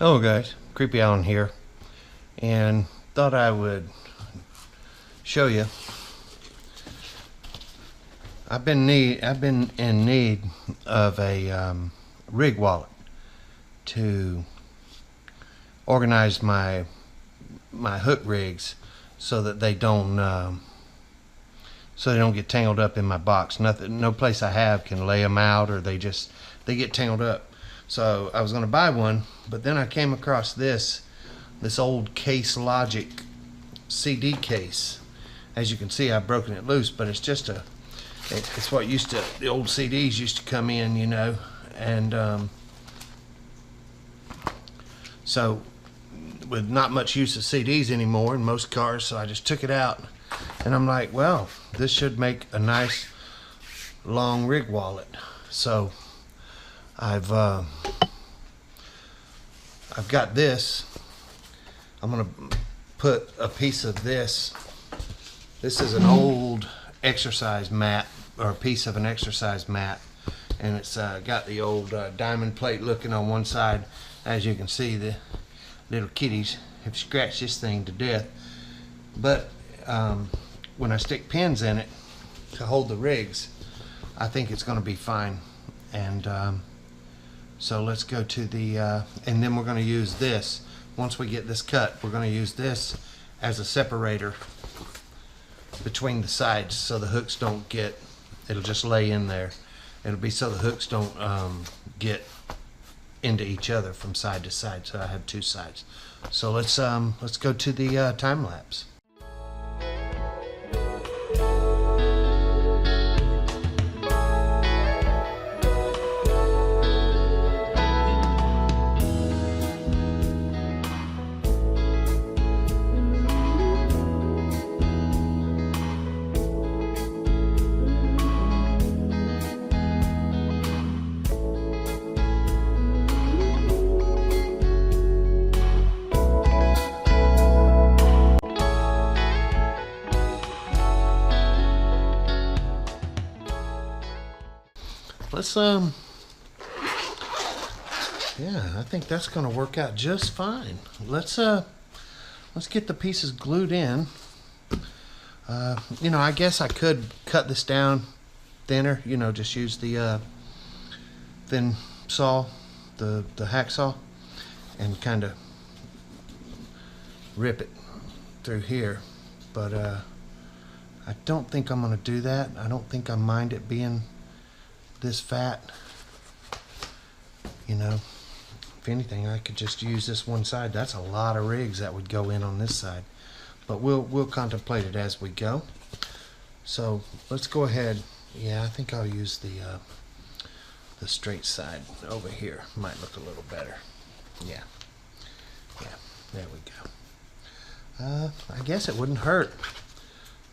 Hello guys, Creepy Allen here, and thought I would show you. I've been in need of a rig wallet to organize my hook rigs so that they don't get tangled up in my box. No place I have can lay them out, or they get tangled up. So I was going to buy one, but then I came across this old Case Logic CD case. As you can see, I've broken it loose, but it's just it's what the old CDs used to come in, you know, and so with not much use of CDs anymore in most cars, so I just took it out, and I'm like, well, this should make a nice long rig wallet. So I've got this. I'm gonna put a piece of this. This is an old exercise mat, or a piece of an exercise mat, and it's got the old diamond plate looking on one side. As you can see, the little kitties have scratched this thing to death. But when I stick pins in it to hold the rigs, I think it's going to be fine. And so let's go to the and then we're going to use this. Once we get this cut, we're going to use this as a separator between the sides, so the hooks don't get, it'll just lay in there. It'll be so the hooks don't get into each other from side to side. So I have two sides. So let's go to the time lapse. Let's yeah, I think that's gonna work out just fine. Let's get the pieces glued in. You know, I guess I could cut this down thinner, you know, just use the thin saw, the hacksaw, and kind of rip it through here, but I don't think I'm gonna do that. I don't think I mind it being this fat, you know. If anything, I could just use this one side. That's a lot of rigs that would go in on this side, but we'll contemplate it as we go. So let's go ahead. Yeah, I think I'll use the straight side over here. Might look a little better. Yeah, there we go. I guess it wouldn't hurt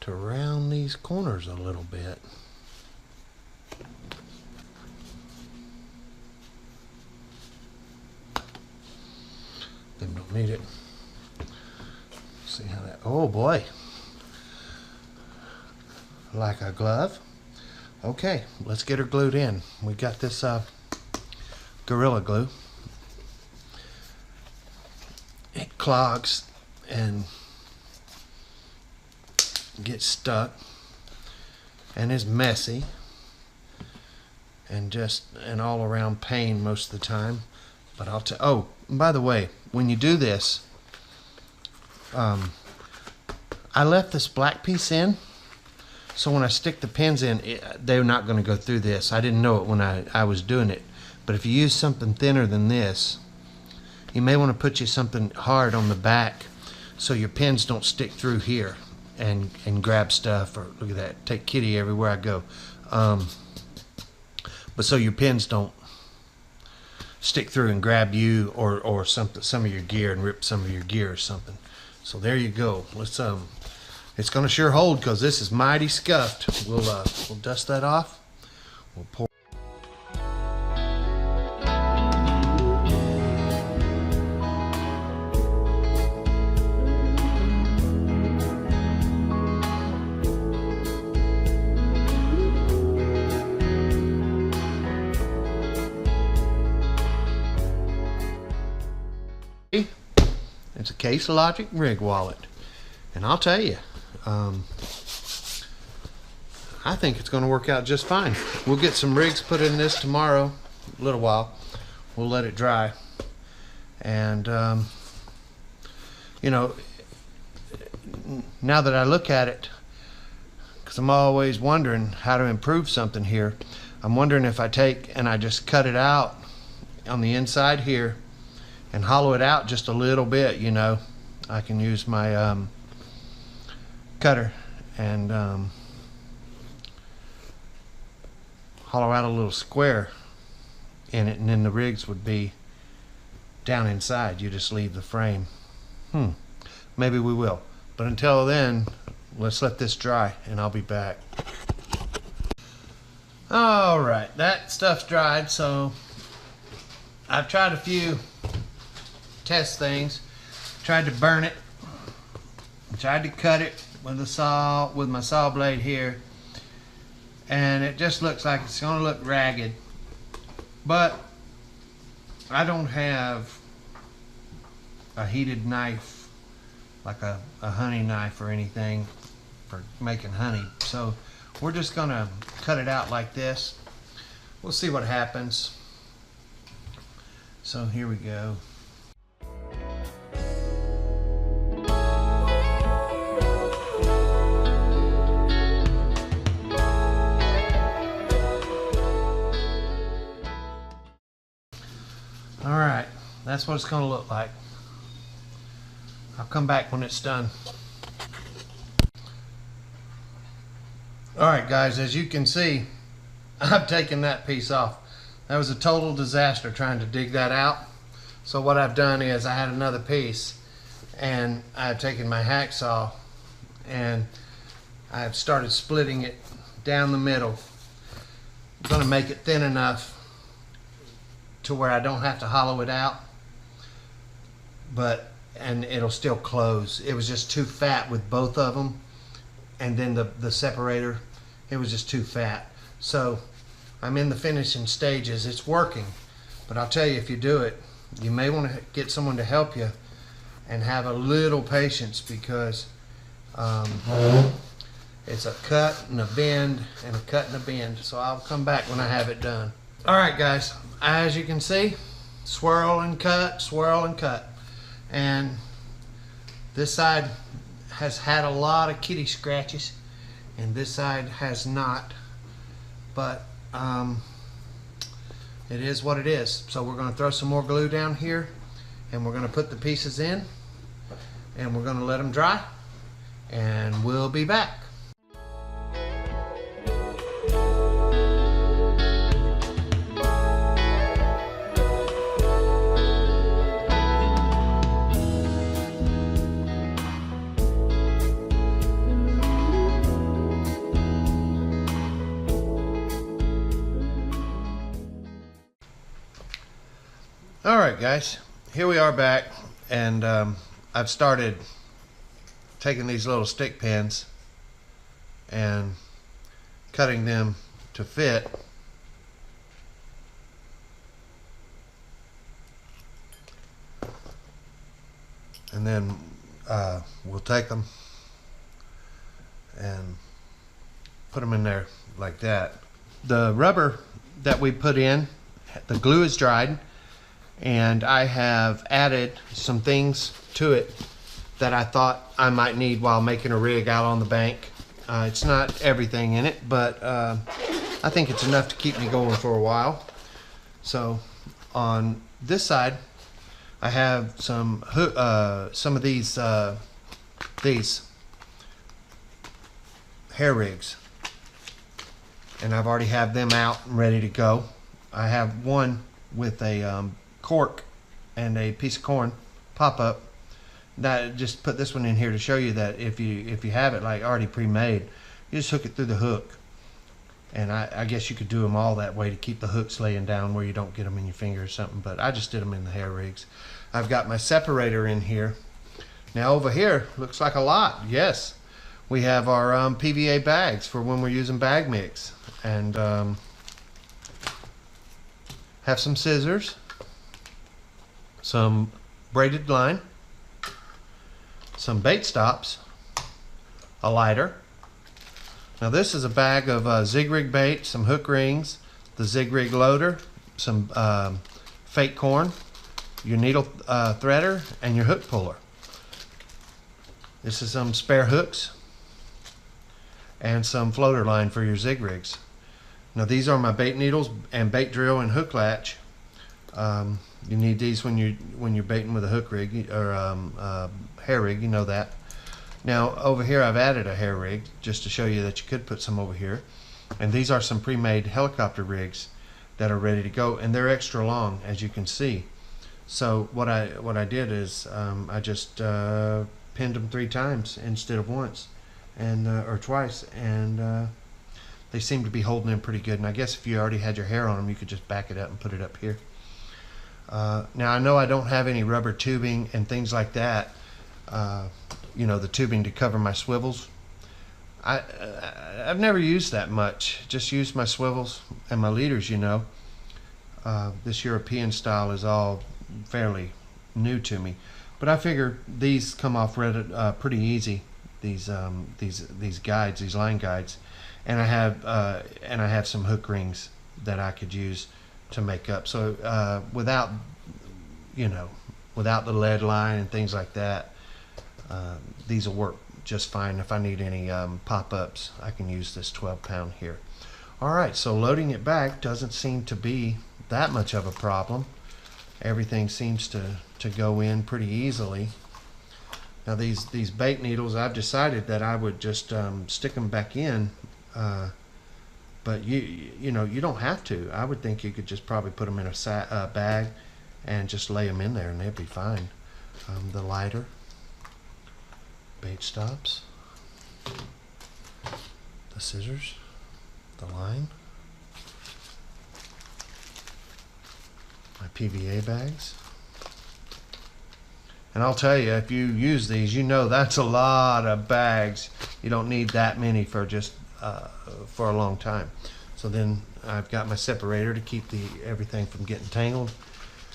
to round these corners a little bit. Don't need it. See how that, oh boy, like a glove. Okay, let's get her glued in. We got this Gorilla Glue. It clogs and gets stuck and is messy and just an all around pain most of the time. But oh, by the way, when you do this, I left this black piece in, so when I stick the pins in, they're not going to go through this. I didn't know it when I was doing it, but if you use something thinner than this, you may want to put you something hard on the back so your pins don't stick through here and grab stuff, or look at that, take Kitty everywhere I go. But so your pins don't stick through and grab you or some of your gear and rip some of your gear or something. So there you go. Let's it's gonna sure hold, because this is mighty scuffed. We'll dust that off. We'll pour. It's a Case Logic rig wallet. And I'll tell you, I think it's going to work out just fine. We'll get some rigs put in this tomorrow, a little while. We'll let it dry. And, you know, now that I look at it, because I'm always wondering how to improve something here, I'm wondering if I take and I just cut it out on the inside here and hollow it out just a little bit, you know. I can use my cutter and hollow out a little square in it, and then the rigs would be down inside. You just leave the frame. Maybe we will. But until then, let's let this dry and I'll be back. Alright, that stuff's dried, so I've tried a few test things. Tried to burn it. Tried to cut it with my saw blade here. And it just looks like it's going to look ragged. But I don't have a heated knife, like a honey knife or anything for making honey. So we're just going to cut it out like this. We'll see what happens. So here we go. Alright, that's what it's going to look like. I'll come back when it's done. Alright guys, as you can see, I've taken that piece off. That was a total disaster trying to dig that out. So what I've done is I had another piece and I've taken my hacksaw and I've started splitting it down the middle. I'm going to make it thin enough to where I don't have to hollow it out, and it'll still close. It was just too fat with both of them, and then the separator, it was just too fat. So I'm in the finishing stages. It's working, but I'll tell you, if you do it, you may want to get someone to help you and have a little patience, because it's a cut and a bend and a cut and a bend. So I'll come back when I have it done. Alright guys, as you can see, swirl and cut, and this side has had a lot of kitty scratches and this side has not, but it is what it is. So we're going to throw some more glue down here and we're going to put the pieces in and we're going to let them dry and we'll be back. Alright guys, here we are back, and I've started taking these little stick pins and cutting them to fit. And then we'll take them and put them in there like that. The rubber that we put in, the glue is dried, and I have added some things to it that I thought I might need while making a rig out on the bank. It's not everything in it, but I think it's enough to keep me going for a while. So on this side, I have some of these hair rigs, and I've already have them out and ready to go. I have one with a cork and a piece of corn pop-up. That, just put this one in here to show you that if you have it like already pre-made, you just hook it through the hook. And I guess you could do them all that way to keep the hooks laying down where you don't get them in your finger or something, but I just did them in the hair rigs. I've got my separator in here. Now over here, looks like a lot. Yes, we have our PVA bags for when we're using bag mix, and have some scissors, some braided line, some bait stops, a lighter. Now this is a bag of zig rig bait, some hook rings, the zig rig loader, some fake corn, your needle threader, and your hook puller. This is some spare hooks and some floater line for your zig rigs. Now these are my bait needles and bait drill and hook latch. You need these when you're baiting with a hook rig or hair rig, you know that. Now over here I've added a hair rig just to show you that you could put some over here. And these are some pre-made helicopter rigs that are ready to go, and they're extra long, as you can see. So what I did is I just pinned them 3 times instead of once, and or twice, and they seem to be holding in pretty good. And I guess if you already had your hair on them, you could just back it up and put it up here. Now I know I don't have any rubber tubing and things like that. You know, the tubing to cover my swivels. I've never used that much. Just used my swivels and my leaders, you know. This European style is all fairly new to me, but I figure these come off pretty easy. These guides, these line guides, and I have some hook rings that I could use to make up. So without the lead line and things like that, these will work just fine. If I need any pop-ups, I can use this 12-pound here. Alright, so loading it back doesn't seem to be that much of a problem. Everything seems to go in pretty easily. Now these bait needles, I've decided that I would just stick them back in, but you know, you don't have to. I would think you could just probably put them in a bag and just lay them in there and they'd be fine. The lighter, bait stops, the scissors, the line, my PVA bags. And I'll tell you, if you use these, you know that's a lot of bags. You don't need that many for just for a long time. So then I've got my separator to keep everything from getting tangled,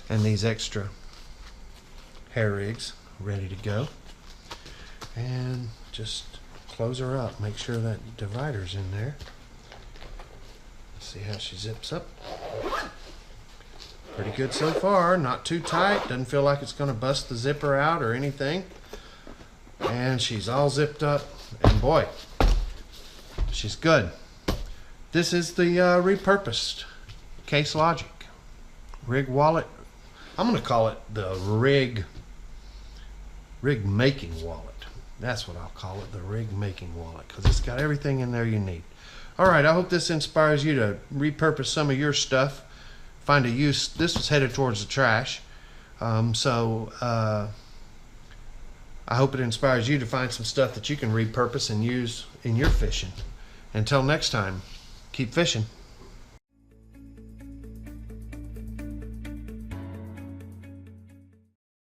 and these extra hair rigs ready to go. And just close her up. Make sure that divider's in there. Let's see how she zips up. Pretty good so far. Not too tight. Doesn't feel like it's going to bust the zipper out or anything. And she's all zipped up. And boy, she's good. This is the repurposed Case Logic rig wallet. I'm going to call it the rig making wallet. That's what I'll call it, the rig making wallet, because it's got everything in there you need. All right, I hope this inspires you to repurpose some of your stuff, find a use. This was headed towards the trash, so I hope it inspires you to find some stuff that you can repurpose and use in your fishing. Until next time, keep fishing.